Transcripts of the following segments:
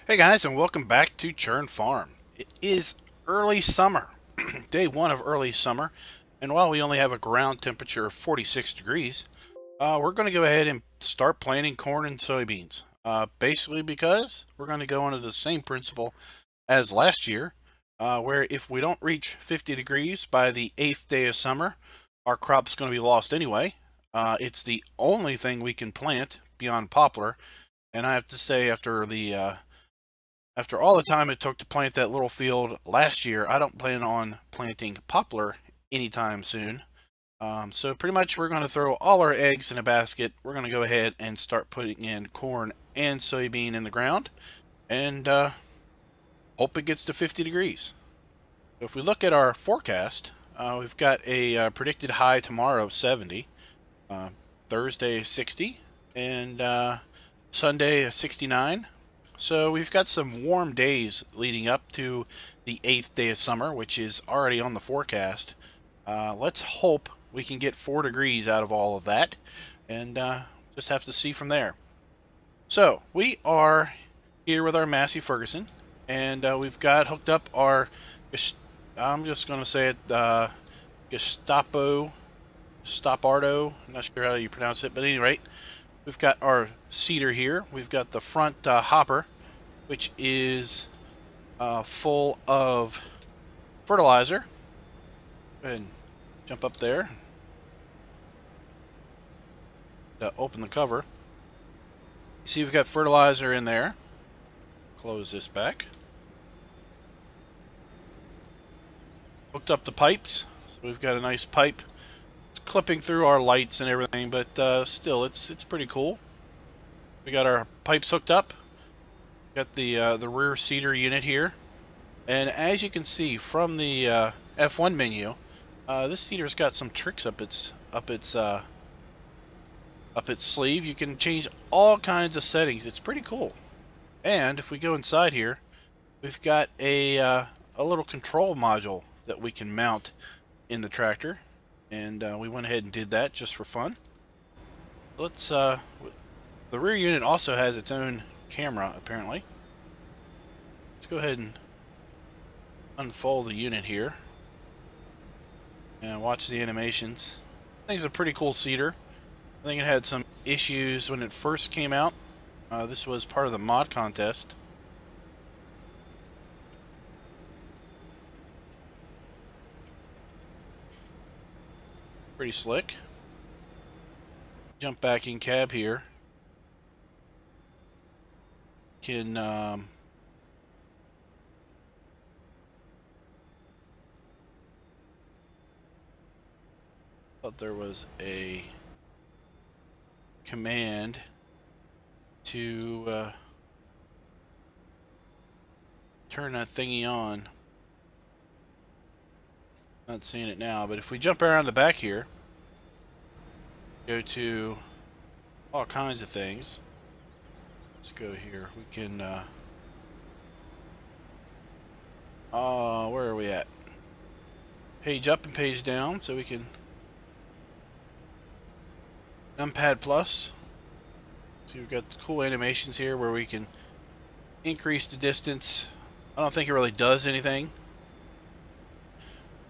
Hey guys, and welcome back to Churn Farm. It is early summer, day one of early summer, and while we only have a ground temperature of 46 degrees, we're going to go ahead and start planting corn and soybeans. Basically because we're going to go under the same principle as last year, where if we don't reach 50 degrees by the 8th day of summer, our crop's going to be lost anyway. It's the only thing we can plant beyond poplar, and I have to say after all the time it took to plant that little field last year, I don't plan on planting poplar anytime soon. So pretty much we're going to throw all our eggs in a basket. We're going to go ahead and start putting in corn and soybean in the ground and hope it gets to 50 degrees. So if we look at our forecast, we've got a predicted high tomorrow of 70, Thursday 60, and Sunday 69. So we've got some warm days leading up to the 8th day of summer, which is already on the forecast. Let's hope we can get 4 degrees out of all of that, and just have to see from there. So we are here with our Massey Ferguson, and we've got hooked up our, I'm just going to say it, Gestapardo. I'm not sure how you pronounce it, but at any rate, we've got our seeder here. We've got the front hopper, which is full of fertilizer. Go ahead and jump up there. Open the cover. You see we've got fertilizer in there. Close this back. Hooked up the pipes. So we've got a nice pipe. It's clipping through our lights and everything, but still, it's pretty cool. We got our pipes hooked up. Got the rear seeder unit here, and as you can see from the F1 menu, this seeder's got some tricks up its sleeve. You can change all kinds of settings. It's pretty cool. And if we go inside here, we've got a little control module that we can mount in the tractor, and we went ahead and did that just for fun. Let's the rear unit also has its own camera, apparently. Let's go ahead and unfold the unit here and watch the animations. I think it's a pretty cool seeder. I think it had some issues when it first came out. This was part of the mod contest. Pretty slick. Jump back in cab here. Can thought there was a command to turn that thingy on. Not seeing it now, but if we jump around the back here, go to all kinds of things. Let's go here. We can where are we at? Page up and page down, so we can numpad plus. So we've got cool animations here where we can increase the distance. I don't think it really does anything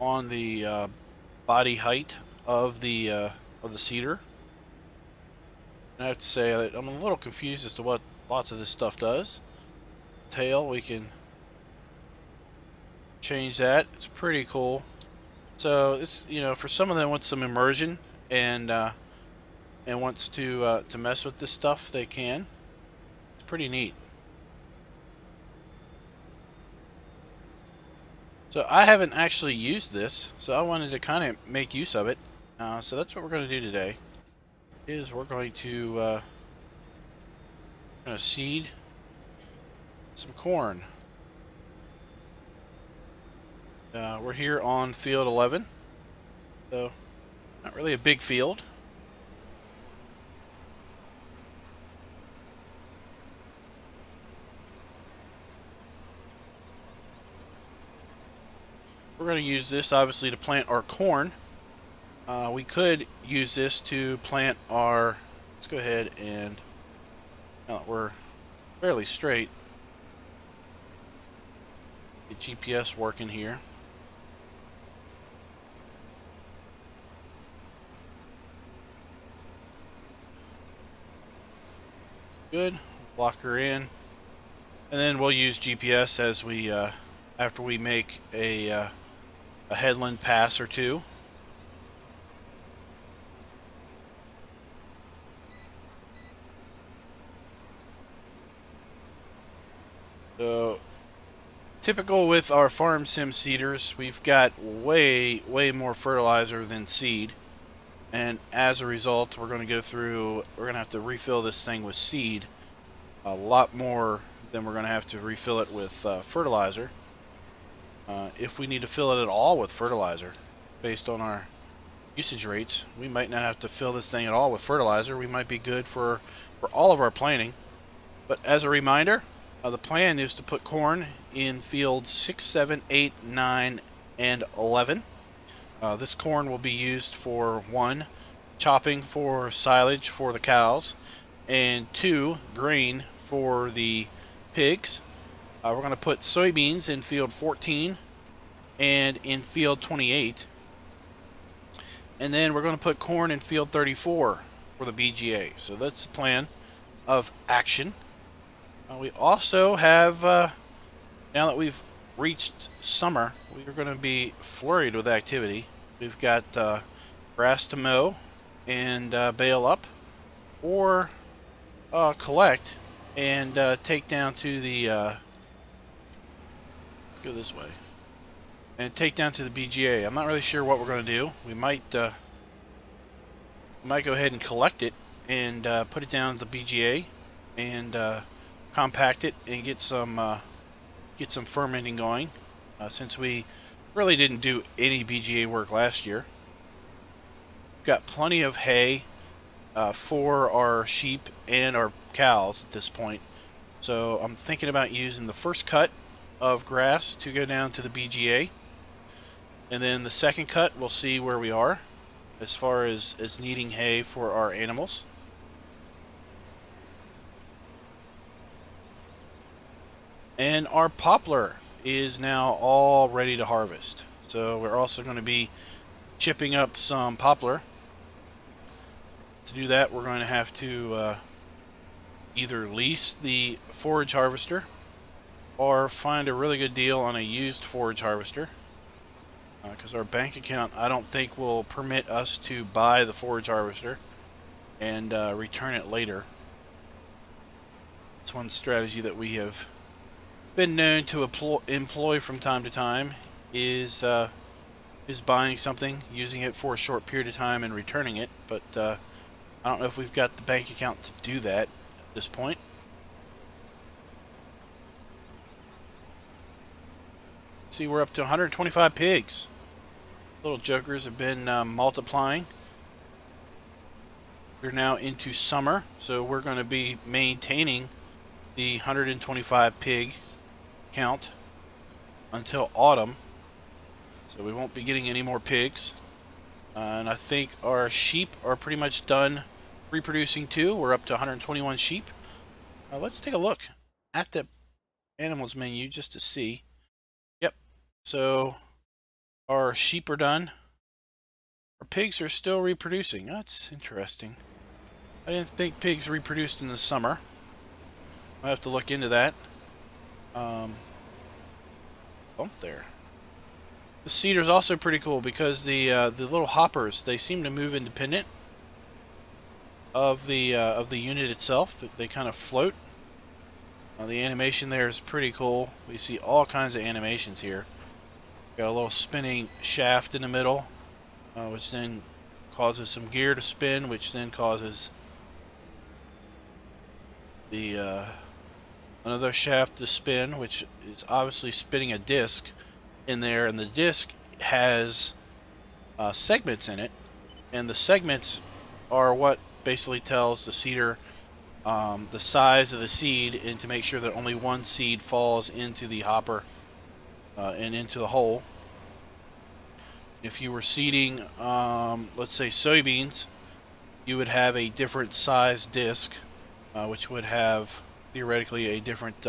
on the body height of the seeder. And I have to say that I'm a little confused as to what lots of this stuff does. Tail, we can change that. It's pretty cool. So it's, you know, for someone that wants some immersion and wants to mess with this stuff, they can. It's pretty neat. So I haven't actually used this, so I wanted to kind of make use of it. So that's what we're going to do today. Is we're going to seed some corn. We're here on field 11, so not really a big field. We're going to use this obviously to plant our corn. We could use this to plant our, let's go ahead and, we're fairly straight. Get GPS working here. Good. Lock her in, and then we'll use GPS as we after we make a headland pass or two. So, typical with our farm sim seeders, we've got way more fertilizer than seed, and as a result, we're going to have to refill this thing with seed a lot more than we're going to have to refill it with fertilizer. If we need to fill it at all with fertilizer, based on our usage rates, we might not have to fill this thing at all with fertilizer. We might be good for all of our planting. But as a reminder, the plan is to put corn in fields 6, 7, 8, 9, and 11. This corn will be used for 1, chopping for silage for the cows, and 2, grain for the pigs. We're going to put soybeans in field 14 and in field 28. And then we're going to put corn in field 34 for the BGA. So that's the plan of action. We also have, now that we've reached summer, we are going to be flurried with activity. We've got grass to mow and bale up, or collect and take down to the go this way and take down to the BGA. I'm not really sure what we're going to do. We might go ahead and collect it and put it down to the BGA and compact it and get some fermenting going, since we really didn't do any BGA work last year. Got plenty of hay for our sheep and our cows at this point, so I'm thinking about using the first cut of grass to go down to the BGA, and then the second cut we'll see where we are as far as needing hay for our animals. And our poplar is now all ready to harvest, so we're also going to be chipping up some poplar. To do that, we're going to have to either lease the forage harvester or find a really good deal on a used forage harvester, because our bank account, I don't think, will permit us to buy the forage harvester and return it later. It's one strategy that we have been known to employ from time to time, is buying something, using it for a short period of time, and returning it. But I don't know if we've got the bank account to do that at this point. See, we're up to 125 pigs. Little jokers have been multiplying. We're now into summer, so we're going to be maintaining the 125 pig count until autumn, so we won't be getting any more pigs. And I think our sheep are pretty much done reproducing too. We're up to 121 sheep. Let's take a look at the animals menu just to see. Yep, so our sheep are done. Our pigs are still reproducing. That's interesting. I didn't think pigs reproduced in the summer. I'll have to look into that. Bump there. The seeder is also pretty cool because the little hoppers, they seem to move independent of the unit itself. They kind of float. The animation there is pretty cool. We see all kinds of animations here. Got a little spinning shaft in the middle, which then causes some gear to spin, which then causes the another shaft to spin, which is obviously spinning a disc in there, and the disc has segments in it, and the segments are what basically tells the seeder the size of the seed, and to make sure that only one seed falls into the hopper and into the hole. If you were seeding, let's say soybeans, you would have a different size disc, which would have theoretically a different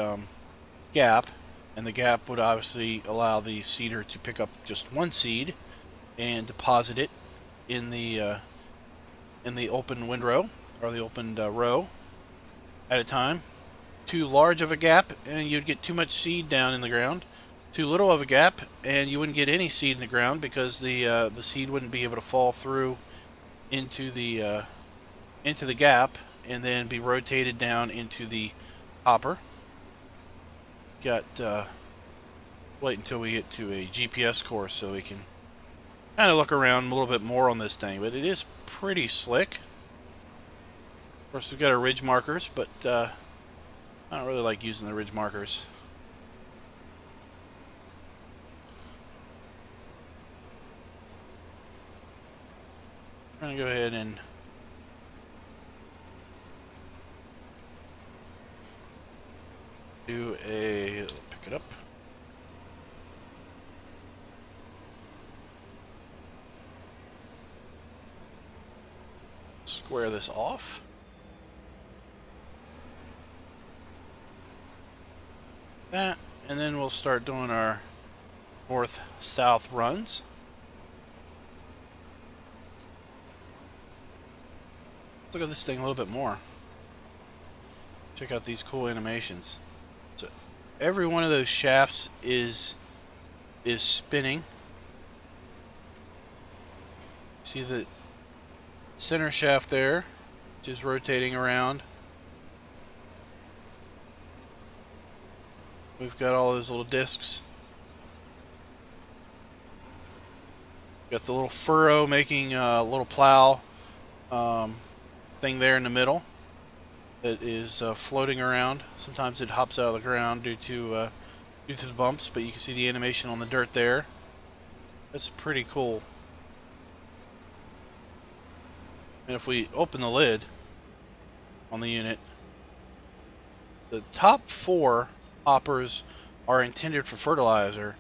gap, and the gap would obviously allow the seeder to pick up just one seed and deposit it in the open windrow, or the opened row at a time. Too large of a gap and you'd get too much seed down in the ground. Too little of a gap and you wouldn't get any seed in the ground, because the seed wouldn't be able to fall through into the gap and then be rotated down into the hopper. Got wait until we get to a GPS course so we can kind of look around a little bit more on this thing, but it is pretty slick. Of course, we've got our ridge markers, but I don't really like using the ridge markers. I'm going to go ahead and do pick it up. Square this off. That, and then we'll start doing our north-south runs. Let's look at this thing a little bit more. Check out these cool animations. So every one of those shafts is spinning. See the center shaft there, just rotating around. We've got all those little discs. Got the little furrow making a little plow thing there in the middle that is floating around. Sometimes it hops out of the ground due to the bumps, but you can see the animation on the dirt there. That's pretty cool. And if we open the lid on the unit, the top 4 hoppers are intended for fertilizer,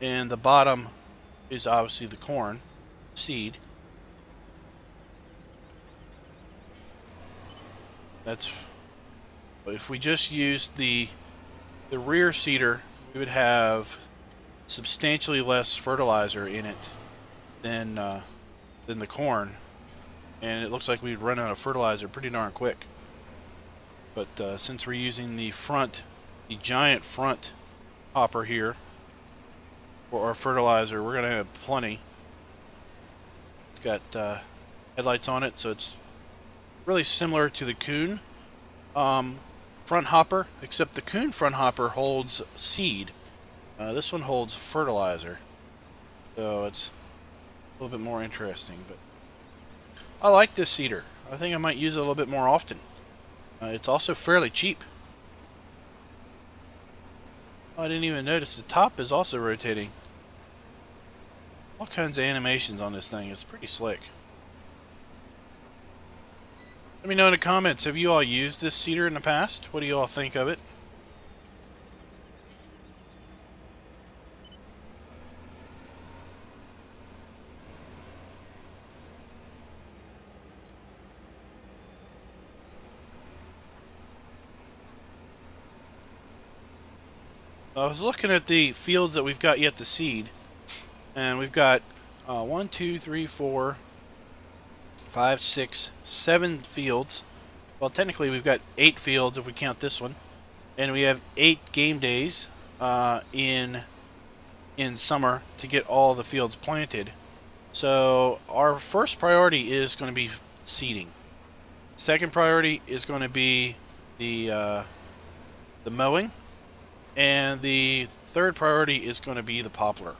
and the bottom is obviously the corn seed. That's, if we just used the rear seeder, we would have substantially less fertilizer in it than the corn, and it looks like we'd run out of fertilizer pretty darn quick. But since we're using the giant front hopper here for our fertilizer, we're gonna have plenty. It's got headlights on it, so it's really similar to the Kuhn front hopper, except the Kuhn front hopper holds seed. This one holds fertilizer, so it's a little bit more interesting. But I like this seeder. I think I might use it a little bit more often. It's also fairly cheap. I didn't even notice the top is also rotating. All kinds of animations on this thing. It's pretty slick. Let me know in the comments, have you all used this seeder in the past? What do you all think of it? I was looking at the fields that we've got yet to seed, and we've got 1, 2, 3, 4, 5, 6, 7 fields. Well, technically we've got 8 fields if we count this one, and we have 8 game days in summer to get all the fields planted. So our first priority is going to be seeding. Second priority is going to be the mowing. And the third priority is going to be the poplar.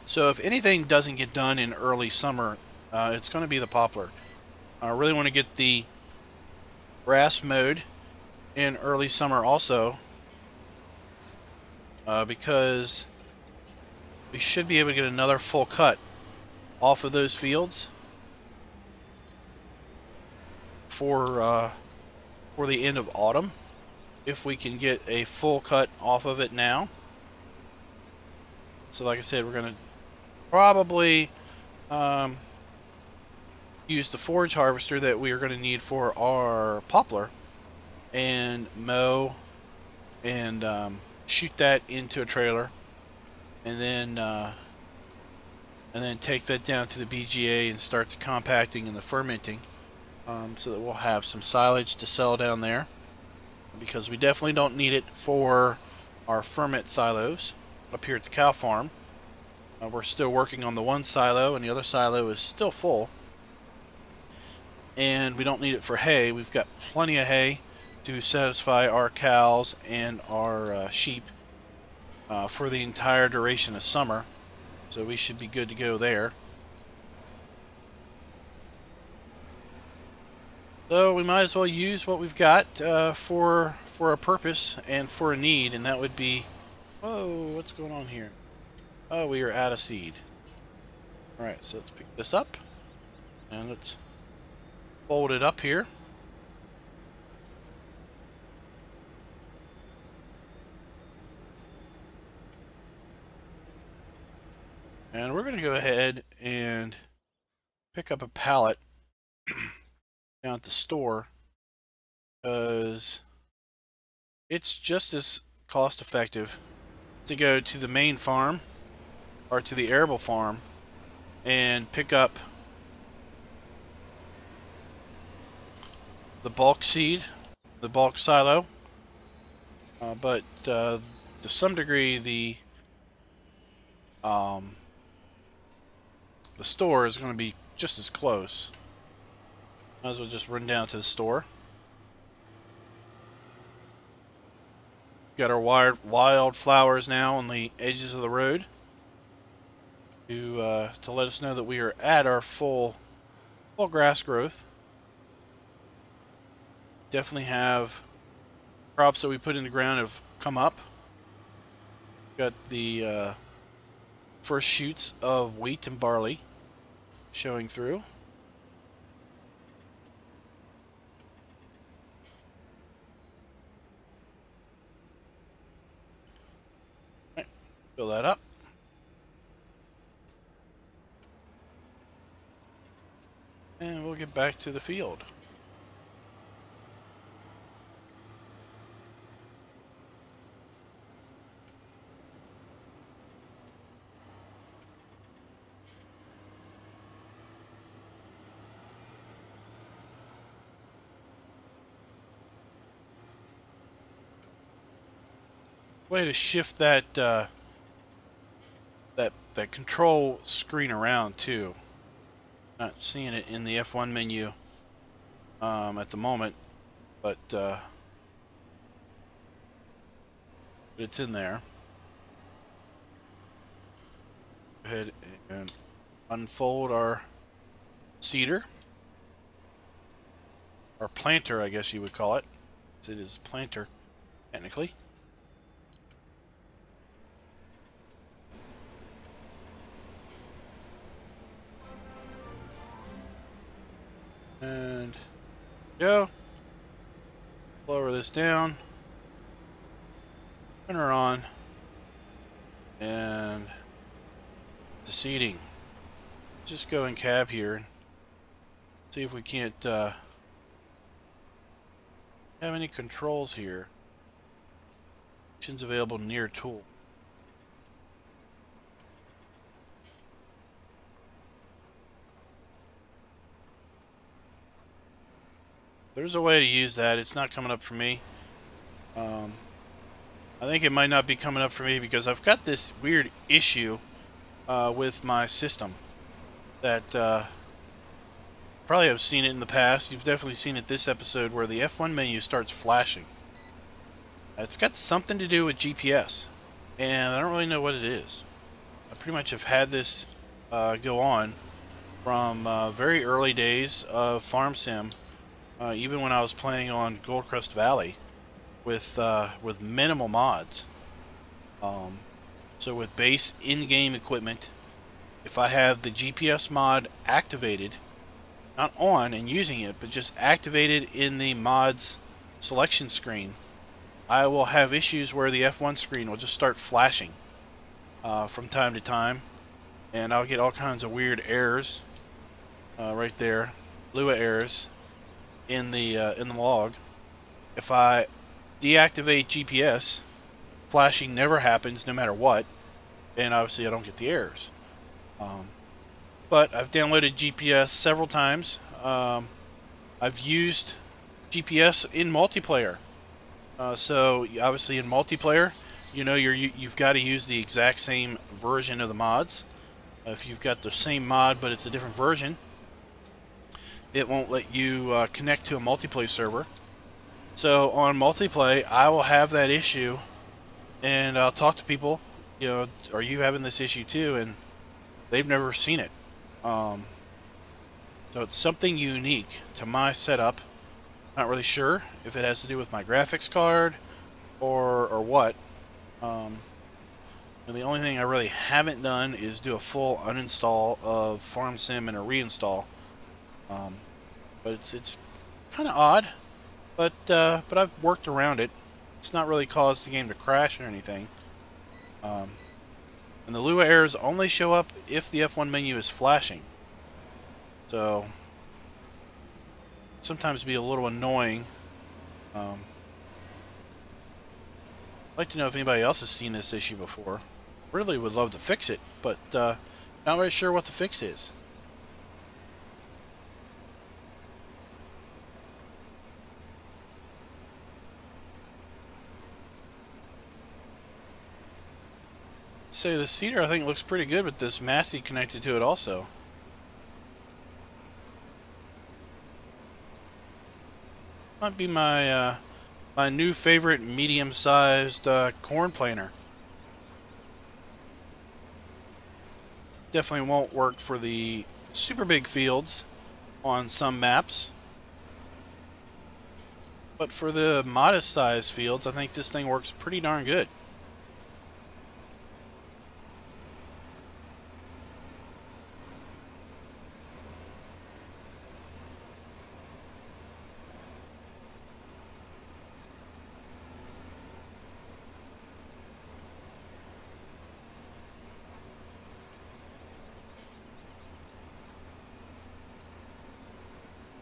So if anything doesn't get done in early summer, it's going to be the poplar. I really want to get the grass mowed in early summer also, because we should be able to get another full cut off of those fields for the end of autumn, if we can get a full cut off of it now. So like I said, we're going to probably use the forage harvester that we are going to need for our poplar and mow and shoot that into a trailer, and then take that down to the BGA and start the compacting and the fermenting, so that we'll have some silage to sell down there, because we definitely don't need it for our ferment silos up here at the cow farm. We're still working on the one silo, and the other silo is still full, and we don't need it for hay. We've got plenty of hay to satisfy our cows and our sheep for the entire duration of summer, so we should be good to go there. So we might as well use what we've got for a purpose and for a need, and that would be... Whoa, what's going on here? Oh, we are out of seed. Alright, so let's pick this up, and let's fold it up here. And we're going to go ahead and pick up a pallet down at the store, because it's just as cost effective to go to the main farm or to the arable farm and pick up the bulk seed, the bulk silo, but to some degree the store is going to be just as close. Might as well just run down to the store. Got our wildflowers now on the edges of the road to let us know that we are at our full grass growth. Definitely have crops that we put in the ground have come up. Got the first shoots of wheat and barley showing through. Right, fill that up. And we'll get back to the field. Way to shift that that control screen around too. Not seeing it in the F1 menu at the moment, but it's in there. Go ahead and unfold our seeder, or planter, I guess you would call it. It is planter technically. And go. Lower this down. Turn her on. And the seating. Just go in cab here and see if we can't have any controls here. Options available near tool. There's a way to use that. It's not coming up for me. I think it might not be coming up for me because I've got this weird issue with my system that probably have seen it in the past. You've definitely seen it this episode where the F1 menu starts flashing. It's got something to do with GPS, and I don't really know what it is. I pretty much have had this go on from very early days of Farm Sim. Even when I was playing on Goldcrest Valley with minimal mods. So with base in-game equipment, if I have the GPS mod activated, not on and using it, but just activated in the mods selection screen, I will have issues where the F1 screen will just start flashing from time to time, and I'll get all kinds of weird errors right there, Lua errors in the log. If I deactivate GPS flashing never happens no matter what, and obviously I don't get the errors. But I've downloaded GPS several times. I've used GPS in multiplayer. So obviously in multiplayer, you know, you've got to use the exact same version of the mods. If you've got the same mod but it's a different version, it won't let you connect to a multiplayer server. So on multiplayer, I will have that issue, and I'll talk to people, you know, are you having this issue too? And they've never seen it. So it's something unique to my setup. Not really sure if it has to do with my graphics card or what. And the only thing I really haven't done is do a full uninstall of Farm Sim and a reinstall. But it's kind of odd, but I've worked around it. It's not really caused the game to crash or anything. And the Lua errors only show up if the F1 menu is flashing. So sometimes be a little annoying. I'd like to know if anybody else has seen this issue before. Really would love to fix it, but not really sure what the fix is. Say the cedar I think looks pretty good with this Massey connected to it also. Might be my my new favorite medium-sized corn planter. Definitely won't work for the super big fields on some maps, but for the modest sized fields I think this thing works pretty darn good.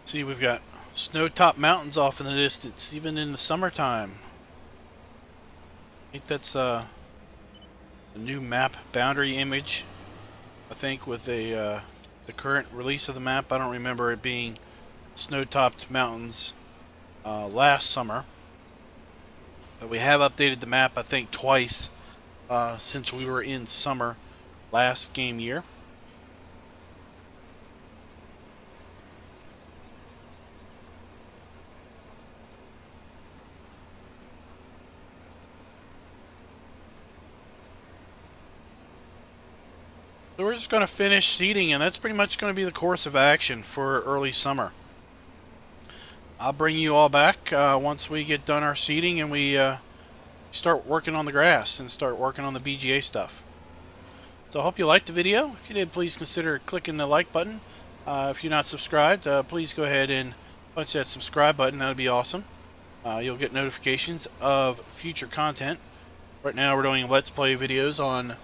See, we've got snow-topped mountains off in the distance, even in the summertime. I think that's a new map boundary image. I think with the current release of the map, I don't remember it being snow-topped mountains last summer. But we have updated the map, I think, twice since we were in summer last game year. So we're just going to finish seeding, and that's pretty much going to be the course of action for early summer. I'll bring you all back once we get done our seeding and we start working on the grass and start working on the BGA stuff. So I hope you liked the video. If you did, please consider clicking the like button. If you're not subscribed, please go ahead and punch that subscribe button. That would be awesome. You'll get notifications of future content. Right now we're doing Let's Play videos on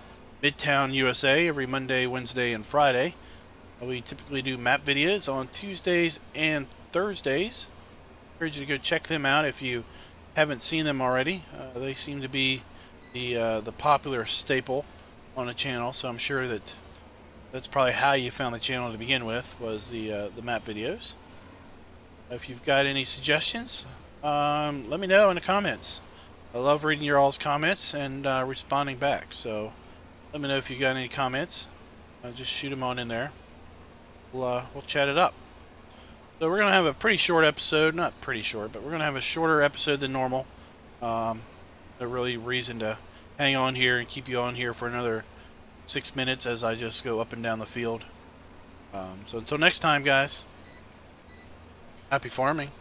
Midtown USA every Monday, Wednesday, and Friday. We typically do map videos on Tuesdays and Thursdays. I encourage you to go check them out if you haven't seen them already. They seem to be the popular staple on the channel, so I'm sure that that's probably how you found the channel to begin with, was the map videos. If you've got any suggestions, let me know in the comments. I love reading your all's comments and responding back, so let me know if you got any comments. Just shoot them on in there. We'll chat it up. So we're going to have a pretty short episode. Not pretty short, but we're going to have a shorter episode than normal. No really reason to hang on here and keep you on here for another 6 minutes as I just go up and down the field. So until next time, guys, happy farming.